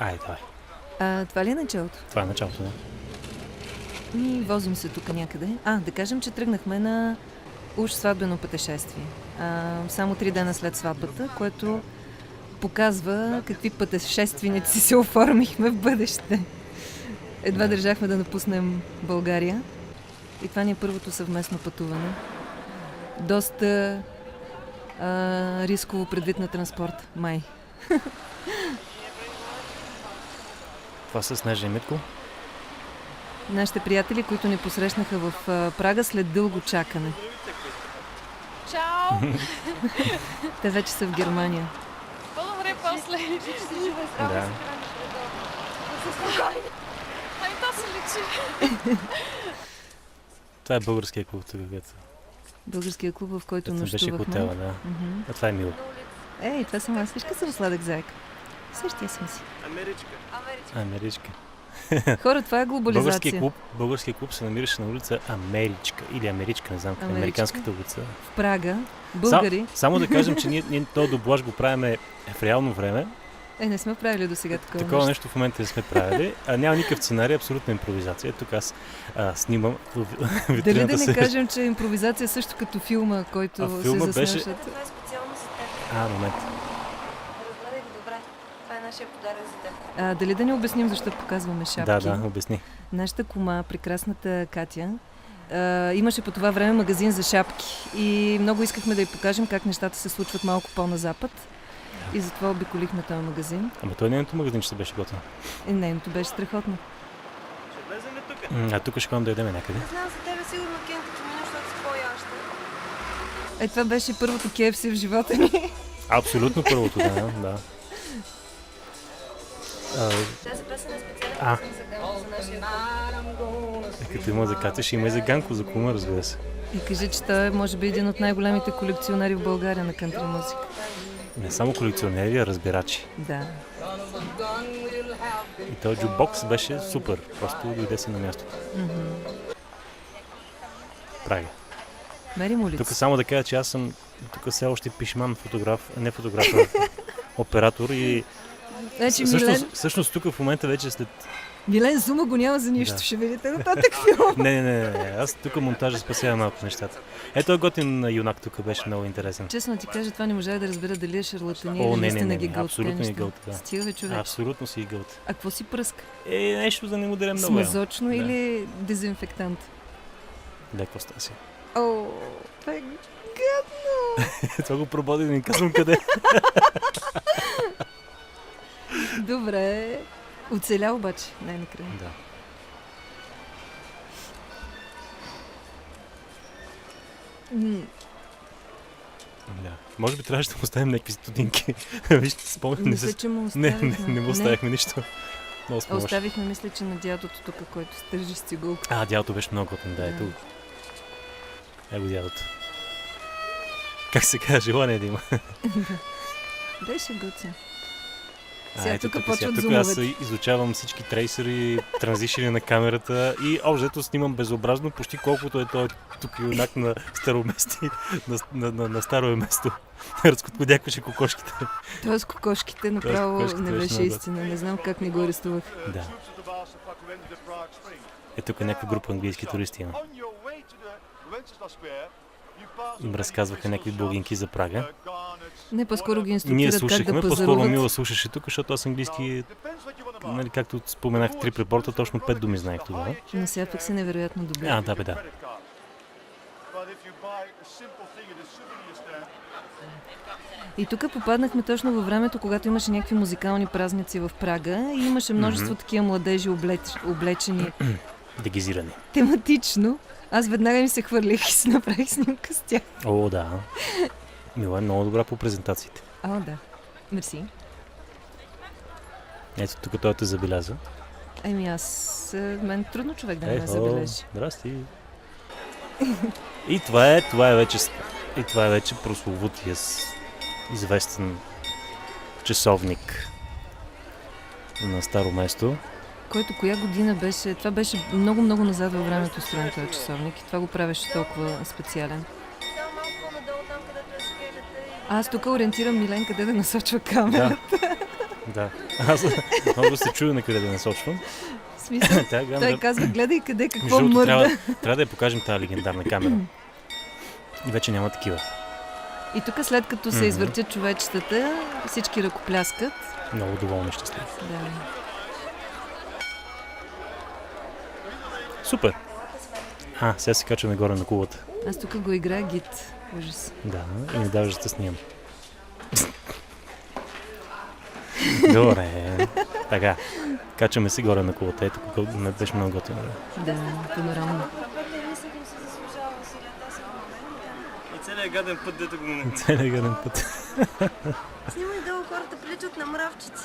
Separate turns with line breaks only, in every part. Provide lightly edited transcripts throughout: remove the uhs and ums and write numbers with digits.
Ай, давай.
Това ли е началото?
Това е началото, да.
Возим се тук някъде. Да кажем, че тръгнахме на уж сватбено пътешествие. Само 3 дена след сватбата, което показва какви пътешественици се оформихме в бъдеще. Едва държахме да напуснем България. И това ни е първото съвместно пътуване. Доста рисково предвид на транспорт. Май.
Това са Снежа и Митко.
Нашите приятели, които ни посрещнаха в Прага след дълго чакане.
Чао!
Те вече са в Германия.
По-добре после.
Да.
Ай, то се личи.
Това е българския клуб тук, където
Българския клуб, в който
беше
нощувахме.
хотела, да. А това е мило.
Ей, това съм аз. Виж съм сладък заек. Същия съм си.
Америчка.
Хора, това е глобализация.
Българския клуб се намираше на улица Америчка или Америчка, не знам как, американската улица.
В Прага. Българи.
Само да кажем, че ние този дублаж го правиме в реално време.
Не сме правили до сега
такова нещо в момента не сме правили. Няма никакъв сценарий, абсолютна импровизация. Тук аз снимам витрината.
Дали да не кажем, че импровизация също като филма, който
филма
се заснемаше?
Това е специално за теб.
Момент.
Разгледай го добре. Това е нашия подарък за теб.
Дали да ни обясним защо показваме шапки?
Да, обясни.
Нашата кума, прекрасната Катя, имаше по това време магазин за шапки и много искахме да й покажем как нещата се случват малко по-на запад. И затова обиколихме този магазин.
Ама той нейното магазин ще беше готово.
Нейното беше страхотно.
Ще влезем ли тук?
Тук ще ходим да ядем някъде.
Не знам за тебе сигурно кентото мине, защото си твоя още.
Това беше първото KFC в живота ми.
Абсолютно първото, да.
Тази песен е специален песен за Ганко, за нашия клуб.
Като има за Катя, ще има и за Ганко, за кума, разбира се.
И кажи, че той е, може би, един от най-големите колекционери в България на кантри музика.
Не само колекционери, а разбирачи.
Да.
И този джукбокс беше супер. Просто дойде си на мястото. Прага.
Мерим улица.
Тук само да кажа, че аз съм тук все още пишман фотограф, не фотограф, а оператор и всъщност тук в момента вече след...
Милен Зума го няма за нищо,
Да.
ще видите нататък филм.
Не, аз тук монтажа спасява малко нещата. Ето готин юнак тук беше много интересен.
Честно ти кажа, това не можах да разбера дали е шарлатания или
Не,
наистина ги гълт.
абсолютно ги гълт, да.
Стига бе, човек.
Абсолютно си ги гълт.
А какво си пръска?
Нещо да не му дадем много.
Смазочно или дезинфектант?
Леко стаси.
Това е гадно!
Това го прободи да ни казвам къде.
Добре. Оцеля обаче, най-накрая.
Да. Може би трябваше да му оставим някакви стотинки. Вижте, спомням.
Мисля, че му оставихме.
Не му оставихме нищо.
Оставихме, мисля, че на дядото тук, който стържи с цигулка.
Дядото беше много готин, да, ето. Его дядото. Как се казва, желание да има.
Беше готин.
Ето
тук почват
тук аз изучавам всички трейсери, транзишени на камерата и общо снимам безобразно, почти колкото е той тук юнак на старомести, на старое место. Разкоткодякваше кокошките.
Тоест кокошките направо не беше истина. Не знам как не го арестувах.
Да. Тук някаква група английски туристи има. Им разказваха някакви блогинки за Прага.
Не, по-скоро ги инструктират
Ние
как да
слушахме,
пазаруват.
по-скоро Мила слушаше тук, защото аз английски, както споменах в Trip Report, точно 5 думи знаех тогава.
Но сега пък си невероятно добре.
Да.
И тук попаднахме точно във времето, когато имаше някакви музикални празници в Прага и имаше множество такива младежи облечени.
Дегизирани.
Тематично. Аз веднага ми се хвърлих и си направих снимка с тях.
Да. Мила е много добра по презентациите.
Да. Мерси.
Ето тук той те забеляза.
Мен трудно човек да не ме забележи.
Здрасти. И това е вече прословутия известен часовник на Старо место.
Който коя година беше? Това беше много назад във времето строен този часовник и това го правеше толкова специален.
Само малко по-надолу там, където е скелета и...
Аз тук ориентирам Милен къде да насочва камерата.
Да. Да. Аз много се чуя на къде да насочвам.
В смисъл,
Тя, гледам
той
да...
казва, гледай къде,
Между
какво
другото,
мърда.
трябва да я покажем тази легендарна камера. И вече няма такива.
И тук след като се извъртят човечетата, всички ръкопляскат.
Много доволни и щастливи.
Да.
Супер! Сега се качваме горе на кулата.
Аз тук го играя гид. Ужас.
Да, и не даваш да те снимам. Добре. Така, качваме се горе на кулата. Ето, не беше много готино.
Да, панорамно.
И целият гаден път, дето го минахме.
Целият гаден път.
Снимай долу, хората приличат на мравчици.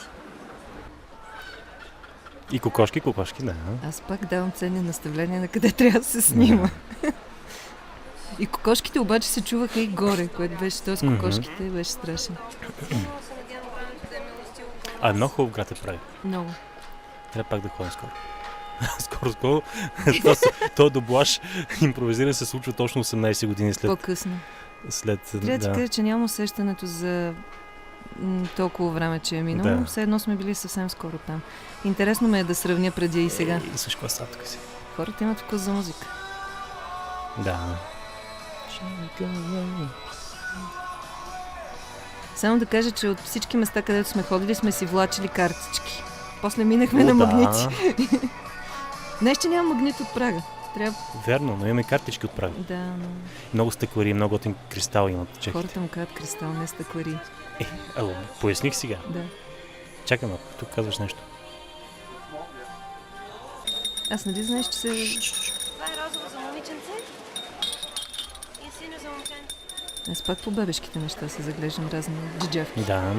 И кокошки, да.
Аз пак давам ценни наставления на къде трябва да се снима. И кокошките обаче се чуваха и горе, което беше, т.е. кокошките беше страшно.
Много хубав град е прави.
Много.
Трябва пак да ходим скоро. Скоро. То дублаж импровизиран се случва точно 18 години
По-късно.
след
Трябва да ти кажа, че нямам усещането за толкова време, че е минало.
Да.
Все едно сме били съвсем скоро там. Интересно ме е да сравня преди и сега.
И също какво става тук си.
Хората имат вкус за музика.
Да.
Само да кажа, че от всички места, където сме ходили, сме си влачили картички. После минахме на магнити. Днес, че няма магнит от Прага. Трябва...
Верно, но имаме картички от Прага.
Да, но...
Много стъклари, много готин кристал имат чехите.
Хората му казват кристал, не стъклари.
Поясних сега.
Да.
Чакай малко, тук казваш нещо.
Аз нали знаеш, че се...
Това е розово за момиченце и синьо за момченце.
Аз пак по бебешките неща се заглеждам разни джиджавки.
Да.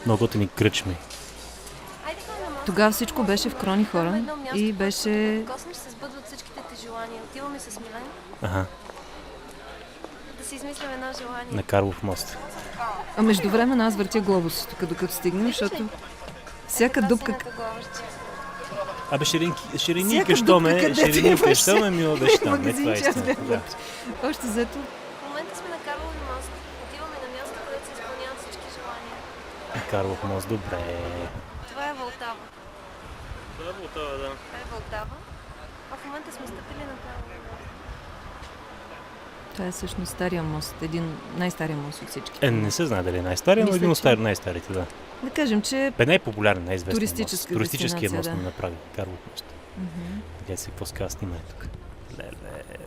Много готини кръчми.
Айде ходим на мост.
Тогава всичко беше в Крони хора и беше...
Коснеш се сбъдват всичките ти желания. Отиваме с Милен
Ага,
да си измислим едно желание.
на Карлов мост.
А междувременно аз въртя глобус, тук докато стигнем, защото всяка дупка...
Абе, шириника,
Всяка
що ме,
дупка, където
шириника,
имаше
що ме мила беше там. Не, това е
магазинче, аз
истината. Да.
Още зато
В момента сме на Карлови мост. Отиваме на място, където се изпълняват всички желания.
Карлов мост, добре.
Това е Вълтава.
Това е Вълтава, да.
Това е Вълтава. А в момента сме стъпили на Карлови мост.
това е всъщност стария мост, един най-стария мост от всички.
Не се знае дали е най-стария, но
Мисля,
един от
че-
най-старите, да.
Да кажем, че...
Най-популярен, най-известен
Туристическа
мост. Туристическия мост
дестинация,
не направи. Карлов мост. Гледай се какво ска снимае тук. Леле,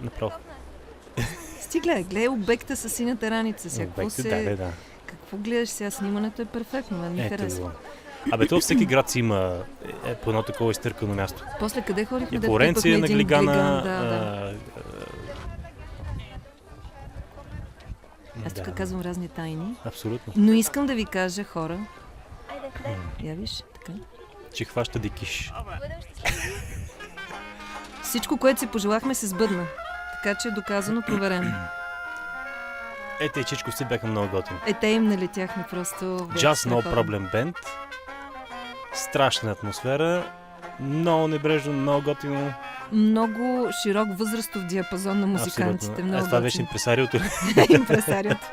направо.
Гледай обекта с синята раница. Сега, какво
Обекти, да.
Какво гледаш сега? Снимането е перфектно, мен ми
Ето
харесва.
го. Абе, то всеки град си има по едно такова изтъркано място.
После къде ходихме
И
да
Флоренция
пипахме
на
един
Глигана.
Да. Аз
да.
тук казвам разни тайни.
Абсолютно.
Но искам да ви кажа, хора,
Айде, дай.
я виж, така.
Че хваща дикиш.
Бъдем щастливи.
Всичко, което си пожелахме, се сбъдна. Така че е доказано, проверено.
Те чичковци бяха много готини.
Те им налетяхме просто...
Just No Problem Band. Страшна атмосфера. Много небрежно, много готино.
Много широк възрастов диапазон на музикантите.
Абсолютно.
Много
Това беше импресариото.
импресариото.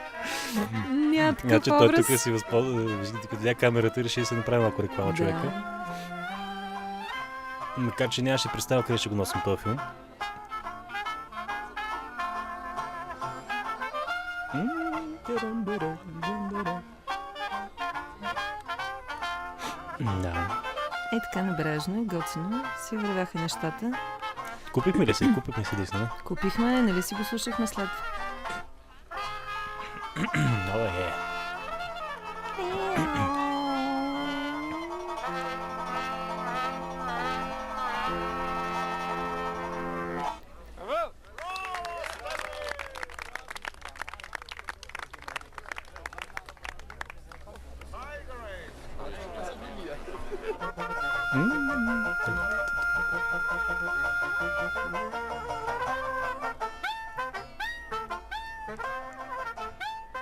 Няма такъв
Значи той
образ.
тук си възползва, виждате, като видя камерата и реши да се направи малко реклама човека. Макар че нямаше представа къде ще го носим този филм. Да.
Така набрежно и готино си вървяха нещата.
Купихме ли си диск, нали?
Купихме, нали си го слушахме след.
Много е.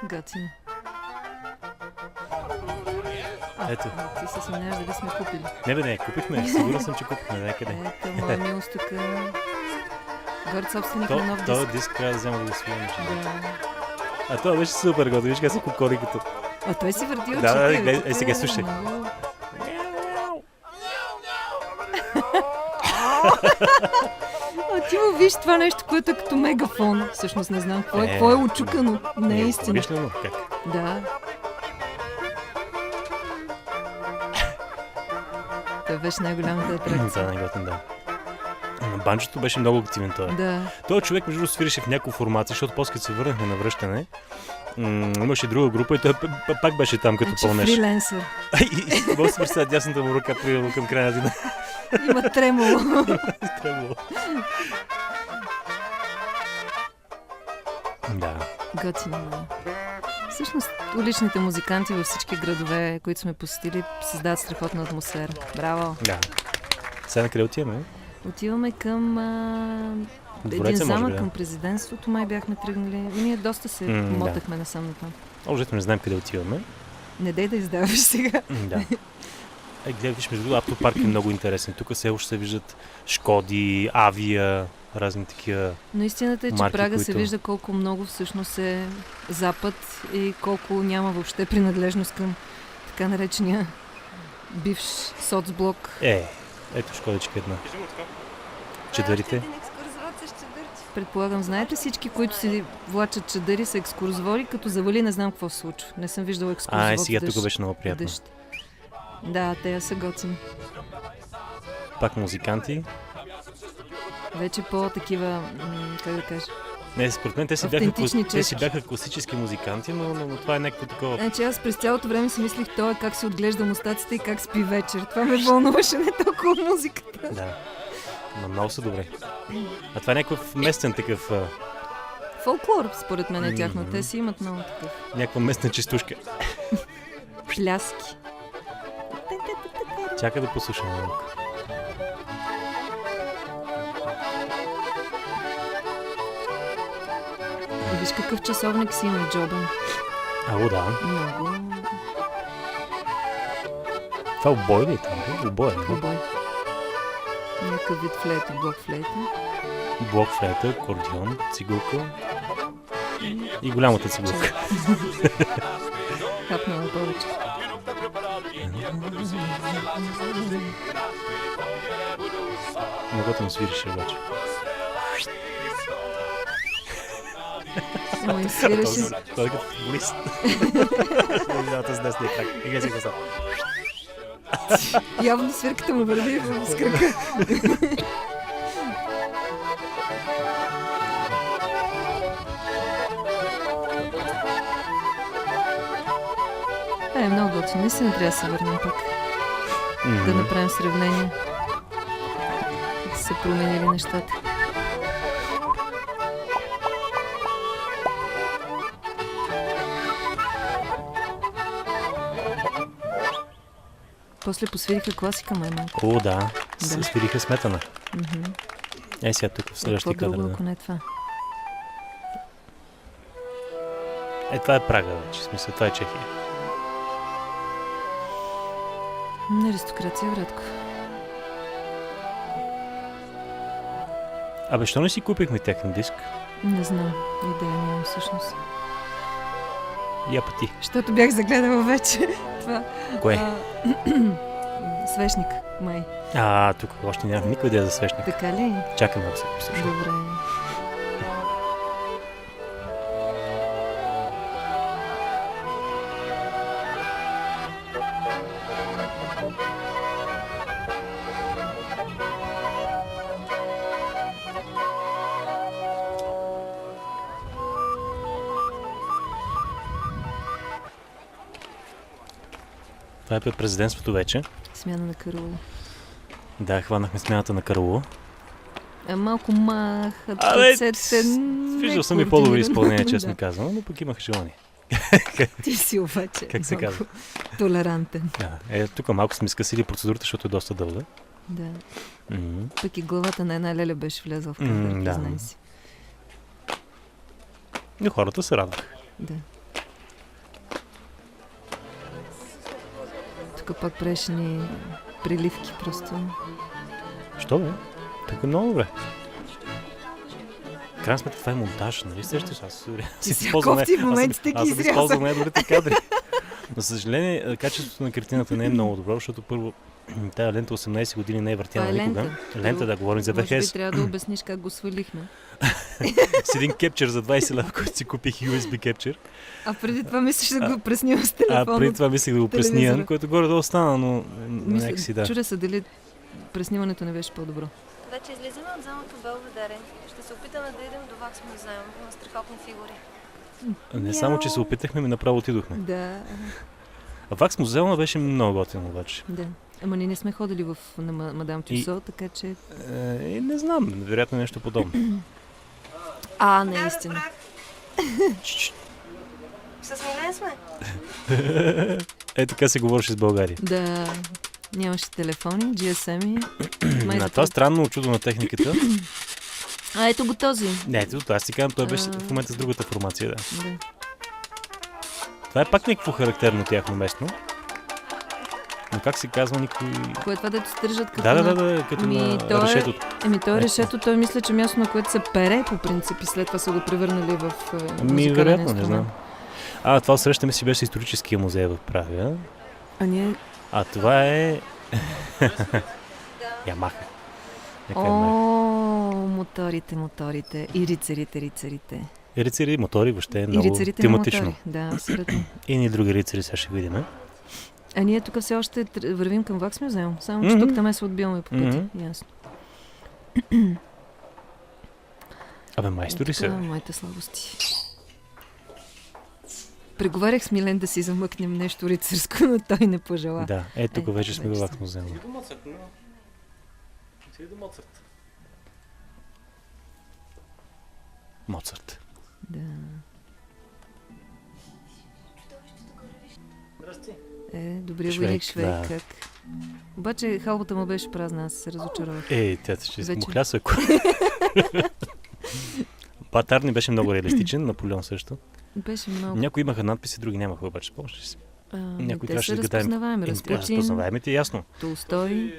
Готино.
Ето.
Ти се съмняваш дали сме купили.
Не, купихме. Сигурен съм, че купихме някъде.
Ето, моя милост тук. Горд собственик на нов
Този
диск.
диск трябва да взема да го свием.
Да.
А това беше супер готин. Виж как са кукориката.
А той си върти очите.
Да,
бе,
сега
тук е
слушай.
много- А ти му виж това нещо, което е като мегафон. Всъщност не знам какво е очукано. Не е истина.
Виж ли му? Как?
Да. Той беше най-голямата атракция.
Това е най-готин, да. Но банджото беше много активен той.
Да.
Той човек между другото свиреше в някаква формация, защото после като се върнахме на връщане, имаше друга група и той пак беше там като
Значи
пълнеш.
фриленсър.
И може да си представя дясната му ръка примерно към края на деня.
Има тремоло.
Трябвало. Да.
Готино. Всъщност, уличните музиканти във всички градове, които сме посетили, създават страхотна атмосфера. Браво!
Да. Сега на къде отиваме?
Отиваме към един
Двореца, може
замък,
би, да.
към президентството, май бяхме тръгнали. И ние доста се мотахме насам натам.
Общо не знаем къде отиваме.
Не дей да издаваш сега.
Да. Гледай, виж, между другото, автопарк е много интересен. Тук все още се виждат Шкоди, Авия, разни такива.
Но истината е, че
марки,
Прага се
които-
вижда колко много всъщност е Запад и колко няма въобще принадлежност към така наречения бивш соцблок.
Ето Шкодичка една. Чадърите.
Един екскурзовод с чадърче.
Предполагам, знаете всички, които си влачат чадъри, са екскурзоводи, като завали не знам какво се случва. Не съм виждала екскурзовод
Сега
в дъжд.
тук беше много
в
приятно.
дъжд. Да, те са готини.
Пак музиканти.
Вече по-такива, как да кажа.
Не, според мен те си
Автентични
бяха
чешки.
класически музиканти, но това е някакво такова.
Значи аз през цялото време си мислих той как си отглежда мустаците и как спи вечер. Това ме вълнуваше, не толкова музиката.
Да. Но много са добре. А това е някакъв местен такъв,
Фолклор, според мен е тяхно. Те си имат много такъв.
някаква местна чистушка.
Пляски.
Чакай да послушам малко.
И виж какъв часовник си има Джобан.
Ало, да.
Много
Това обой ли е там? Обой, не?
обой. Някакъв вид флейта, блок флейта.
Блок флейта, акордеон, цигулка и голямата цигулка.
Хапнала повече.
Много там свирише обаче.
Ама и свиреше.
Той е като футболист. Миналата с десния крак. И гледай сега.
Явно свирката му върви с крака. Това е много готино. Наистина трябва да се върнем пак. Да направим сравнение. Как са се променили нещата. После посвириха класика, май малко.
О, да.
Да.
Свириха Сметана. Сега тук в следващия
Какво
кадър.
друго,
Да.
ако не е това?
Това е Прага вече. В смисъл, това е Чехия.
Аристокрация, братко.
Абе, що не си купихме техен диск?
Не знам. Идея нямам всъщност.
Я пъти.
Защото бях загледала вече това.
Кое?
Свещник, май.
Тук още нямам никой идея за свещник.
Така ли?
Чакай малко се послушам.
Добре.
Това е пред президентството вече.
Смяна на Карула.
Да, хванахме смяната на Карула.
Малко махат
Абе,
ръцете.
Виждал съм и по-добри изпълнения,
Да.
честно казвам, но пък имах желание.
Ти си обаче
Как се
много
казва?
толерантен.
Да. Тук малко сме скъсили процедурата, защото е доста дълга.
Да.
М.
Пък и главата на една леля беше влязла в кадър,
Да.
признай си.
И хората се радваха.
Да. Тук пак правеше ни приливки просто.
Що бе? Тук е много добре. В крайна сметка това е монтаж, нали? Сещаш, аз
Ти си кофти в моментите ги
Аз съм използвал
изрязах.
най-добрите кадри. За съжаление, качеството на картината не е много добро, защото първо тая лента 18 години не е въртяна
Това е
никога.
лента.
Лента, да говорим за
Може би
VHS.
трябва да обясниш как го свалихме.
С един кепчер за 20 лева, който си купих USB кепчер.
А преди това мислиш да го пресним с
А
телефона.
преди това мислех да го пресния,
телевизора.
което горе-долу стана, но някакси да.
Чудя се дали преснимането не беше по-добро.
Вече излизаме от замъка Белведере. Ще се опитаме да идем до Вакс музеум. Има страхотни фигури.
Не само, че се опитахме, ми направо отидохме.
Да,
А Вакс музеума беше много готин обаче.
да. Ама ние не сме ходили на Мадам Тюсо, така че...
Не знам, вероятно нещо подобно.
Наистина.
С Милен сме.
Така се говореше с България.
Да, нямаше телефони, GSM-и.
На това странно чудо на техниката.
Ето го този.
Не, ето, аз си казвам, той беше в момента с другата формация, да.
Да.
Това е пак някакво характерно тяхно местно. Но как се казва никой...
Кое е това, дето стържат като
Да, като на
то
решетото.
той е решето, той мисля, че място, на което се пере по принцип и след това са го превърнали в музикален
Вероятно, не
инструмент.
знам. Това усрещаме си беше историческия музей в Правя.
А ние...
Това е... Ямаха.
Моторите. И рицарите.
И рицари, мотори, въобще е
И
много
рицарите
тематично.
на мотори. Да, абсолютно.
И ни други рицари сега ще видим.
А ние тук все още вървим към Вакс музеум. Само, че тук там се отбиваме по пътя. Ясно.
Абе, майстори
Това
са.
моите слабости. Преговарях с Милен да си замъкнем нещо рицарско, но той не пожела.
Да, тук вече сме
вече
във Вакс музеума.
До Моцарт, но... Отиди до Моцарт.
Моцарт.
Да.
Здрасти.
Добрия
Швейк,
велик Швейк,
да.
как? Обаче халбата му беше празна, аз се разочаровах.
Тя ще
Вече.
му хляса. Патарни беше много реалистичен, Наполеон също.
Беше много.
Някои имаха надписи, други нямаха, обаче помниш ли си? Някой
Те
трябваше
са
да гадаем.
разпознаваеми. Разпутин,
Разпознаваемите, ясно.
Толстой.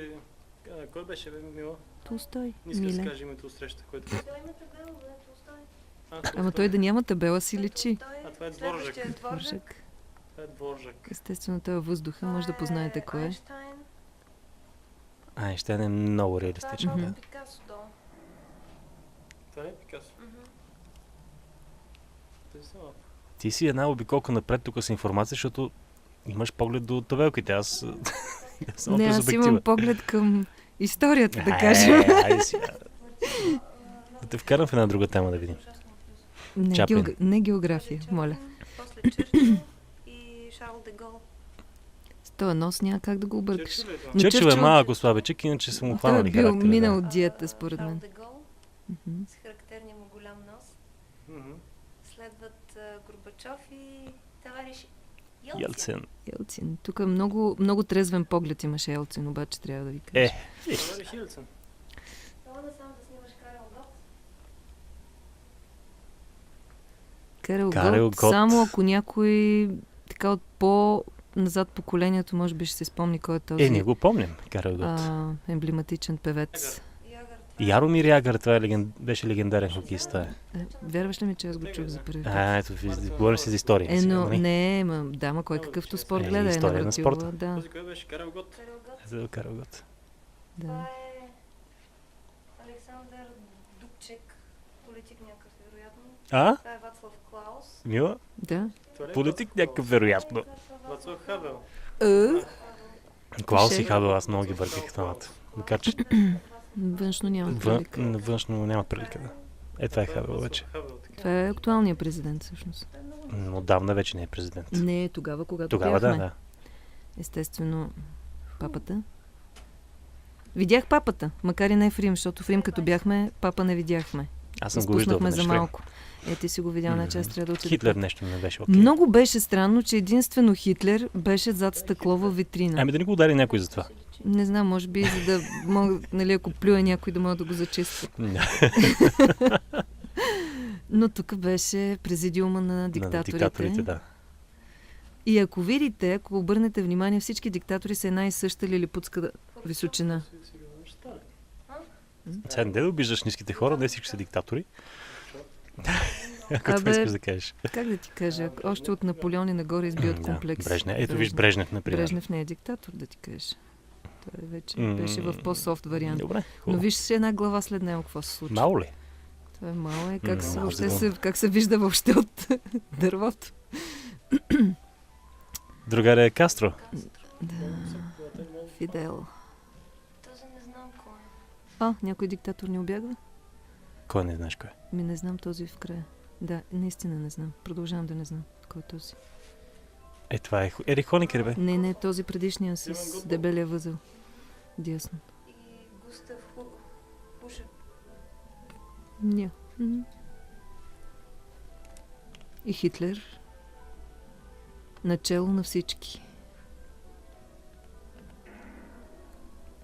Кой беше, бе, Мила?
Толстой,
Не иска да си
Милен.
каже името от среща, който...
Той има табела, бе, Толстой.
Ама той да няма табела си личи.
това е Дворжак.
Следващия е Дворжак.
Дворжак.
Това е Дворжак.
Естествено, той е въздуха, може да познаете кой е.
Айнщайн.
Айнщайн е много реалистичен.
Това е
Да.
Пикасо долу.
Това е Пикасо. Тези са малко.
Ти си една обиколка напред тук с информация, защото имаш поглед до табелките. Аз само
Не,
през
аз имам
обектива.
поглед към историята, да кажем.
Айде сега. Да те вкарам в една друга тема да видим. Чаплин.
Не география, моля.
После Чърчил и Шарл де Гол.
С този нос няма как да го объркаш.
Чърчил ли е това?
Но
Чърчил е малко слабечък, иначе са му
той е
хванали
бил
характера.
минал
Да.
от диета, според
Шарл
мен.
де Гол
Мгм.
с характерния му голям нос.
Мгм.
Следват Горбачов и товариш
Ялцин.
Елцин. Тук много, много трезвен поглед имаше Елцин, обаче трябва да ви кажа.
Товариш Ельцин.
Това да сам да снимаш Карел Гот.
Карел
Гот.
Гот. Само ако някой така от по-назад поколението, може би ще се спомни кой е този
Не го помним, Карел Гот.
емблематичен певец.
Ягър.
Яромир Ягър, това беше легендарен хокеист.
Вярваш ли ми, че аз го чух за първи път?
Ето, говорим си за история. сега,
Но
нали?
не, да, кой какъвто спорт гледа е
история на
навратила.
спорта.
Да,
Този кой беше? Карел Гот.
Карел Гот.
Ето, Карел Гот.
да.
Това е Александър Дубчек, политик някакъв, вероятно. Това е Вацлав Клаус.
Мила?
Да.
Това ли е
Политик някакъв, вероятно.
Вацлав Хавел.
Клаус и
Пише.
Хабел, аз много ги бърках двамата. Макар че
Външно няма прилика.
външно няма прилика, да. Това е Хабел вече.
Хавел, така.
Това е актуалният президент, всъщност.
Отдавна вече не е президент.
Не, тогава, когато
Тогава да,
бяхме.
да.
Естествено, папата. Видях папата, макар и не в Рим, защото в Рим като бяхме, папа не видяхме.
Аз съм го виждал
Изпуснахме
веднъж
за
време.
малко. Ти си го видял, значи аз трябва да отида.
Хитлер нещо не беше окей.
Много беше странно, че единствено Хитлер беше зад стъклова витрина.
Ами да не го удари някой за това.
Не знам, може би за да мога, нали, ако плюе някой да мога да го зачиства. Но тук беше президиума на диктаторите.
Диктаторите, да.
И ако видите, ако обърнете внимание, всички диктатори са една и съща лилипутска височина.
Сега не да обиждаш ниските хора, не всички са диктатори. Ако това искаш да кажеш.
Как да ти кажа, още от Наполеон и нагоре избият комплекс.
Брежнев. Ето виж Брежнев, например.
Брежнев не е диктатор, да ти кажеш. Той вече беше в по-софт вариант.
Добре,
Но
хубаво.
виж една глава след него какво се случва.
Мало ли?
Това е мало е. Как се,
Мало
въобще
зелено.
как се вижда въобще от дървото.
Другаре Кастро.
Да. Фидел.
Този не знам кой е.
Някой диктатор ни обягва?
Кой не знаеш кой?
Не знам този в края. Да, наистина не знам. Продължавам да не знам кой е този.
Това е Ерих Хонекер, бе.
Не, този предишния с дебелия възел. Дясно.
И Густав Хушев.
Ня. И Хитлер. Начало на всички.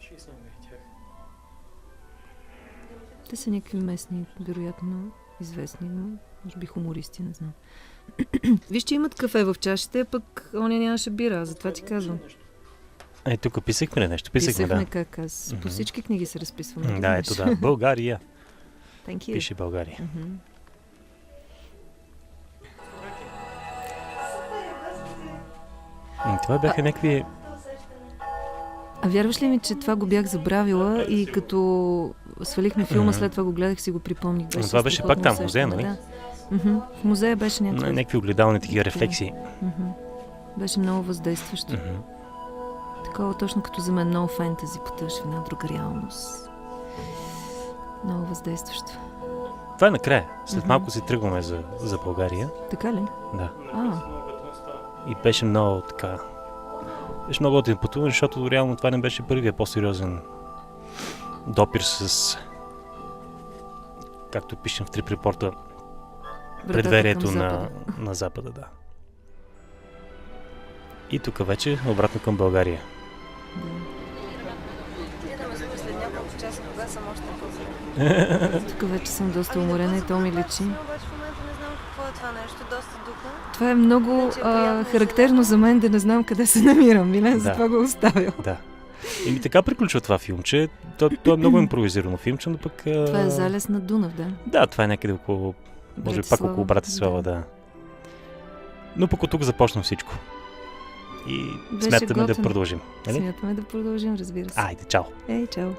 Ще съм тях.
Те са някакви местни, вероятно известни, но може би хумористи, не знам. Виж, че имат кафе в чашите, пък оня нямаше бира, затова ти казвам.
Тук писахме ли нещо? Писахме, да.
Как аз. По всички книги се разписвам. нали
Да,
знаеш?
ето да. България.
Thank you.
Пише България. Това бяха някакви...
А вярваш ли ми, че това го бях забравила и като свалихме филма, след това го гледах, си го припомних.
Това беше пак там, в музея, нали?
Да. В музея беше някакъв.
Някакви огледални такива рефлексии.
Беше много въздействащо. Такова точно като за мен много фентази, потъж в една друга реалност. Много въздействащо.
Това е накрая. След малко си тръгваме за България.
Така ли?
Да.
Много като не става.
И беше много така... Беше много готин пътуване, защото реално това не беше първия по-сериозен допир с... Както пишем в Трип репорта, предверието на Запада, да. И тук вече обратно към България.
Идваме след няколко часа, кога съм още по-зле.
Тук вече съм доста уморена и то ми личи.
Обаче в момента не знам какво е това нещо, доста духа.
Това е много характерно за мен да не знам къде се намирам. Милен, затова го оставя.
Да. И така приключва това филмче. То е много импровизирано филмче, но пък...
Това е залез на Дунав, да?
Да, това е някъде около... Може би пак около Братислава, да. Но пък от тук започна всичко. И смятаме да продължим.
Смятаме да продължим, разбира се.
Айде, чао!
Чао!